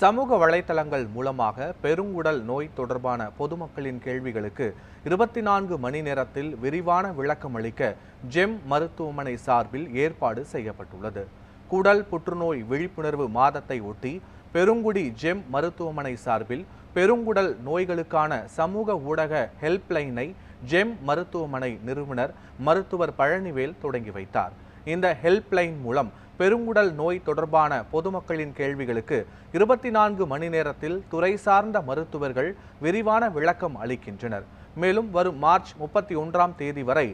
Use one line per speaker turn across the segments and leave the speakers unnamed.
சமூக வலைதளங்கள் மூலமாக பெருங்குடல் நோய் தொடர்பான பொதுமக்களின் கேள்விகளுக்கு 24 மணி நேரத்தில் விரிவான விளக்கம் அளிக்க ஜெம் மருத்துவமனை சார்பில் ஏற்பாடு செய்யப்பட்டுள்ளது. குடல் புற்றுநோய் விழிப்புணர்வு மாதத்தை ஒட்டி பெருங்குடி ஜெம் மருத்துவமனை சார்பில் பெருங்குடல் நோய்களுக்கான சமூக ஊடக ஹெல்ப்லைனை ஜெம் மருத்துவமனை நிறுவனர் மருத்துவர் பழனிவேல் தொடங்கி வைத்தார். இந்த ஹெல்ப்லைன் மூலம் பெருங்குடல் நோய் தொடர்பான பொதுமக்களின் கேள்விகளுக்கு 24 மணி நேரத்தில் துறை சார்ந்த மருத்துவர்கள் விரிவான விளக்கம் அளிக்கின்றனர். மேலும் வரும் மார்ச் 31ஆம் தேதி வரை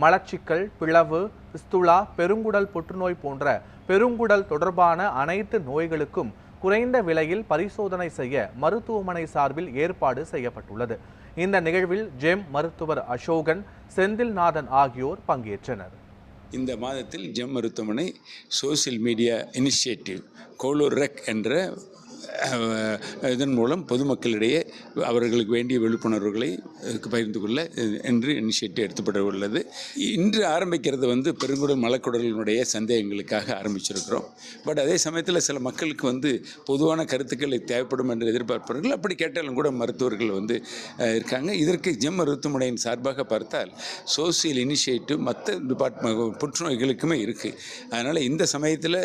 மலச்சிக்கல், பிளவு, பிஸ்துலா, பெருங்குடல் புற்றுநோய் போன்ற பெருங்குடல் தொடர்பான அனைத்து நோய்களுக்கும் குறைந்த விலையில் பரிசோதனை செய்ய மருத்துவமனை சார்பில் ஏற்பாடு செய்யப்பட்டுள்ளது. இந்த நிகழ்வில் ஜெம் மருத்துவர் அசோகன், செந்தில்நாதன் ஆகியோர் பங்கேற்றனர்.
இந்த மாதத்தில் ஜெம் மருத்துவமனை சோசியல் மீடியா இனிஷியேட்டிவ் கோலோரெக் என்ற இதன் மூலம் பொதுமக்களிடையே அவர்களுக்கு வேண்டிய விழிப்புணர்வுகளை பகிர்ந்து கொள்ள என்று இனிஷியேட்டிவ் எடுத்துப்பட உள்ளது. இன்று ஆரம்பிக்கிறது பெருங்குடல் மலக்குடலினுடைய சந்தேகங்களுக்காக ஆரம்பிச்சிருக்கிறோம். பட் அதே சமயத்தில் சில மக்களுக்கு பொதுவான கருத்துக்களை தேவைப்படும் என்று எதிர்பார்ப்பார்கள். அப்படி கேட்டாலும் கூட மருத்துவர்கள் இருக்காங்க. இதற்கு ஜெம் மருத்துவமனையின் சார்பாக பார்த்தால் சோசியல் இனிஷியேட்டிவ் மற்ற டிபார்ட்மெண்ட் புற்றுநோய்களுக்குமே இருக்குது. அதனால் இந்த சமயத்தில்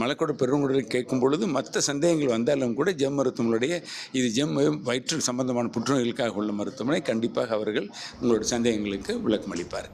மலக்குடல் பெருங்குடலை கேட்கும் பொழுது மற்ற சந்தேகங்கள் வந்தாலும் கூட ஜெம் மருத்துவமனையுடைய இது ஜெம் வயிற்று சம்பந்தமான புற்றுநோய்களுக்காக உள்ள மருத்துவமனை கண்டிப்பாக அவர்கள் உங்களுடைய சந்தேகங்களுக்கு விளக்கம் அளிப்பார்.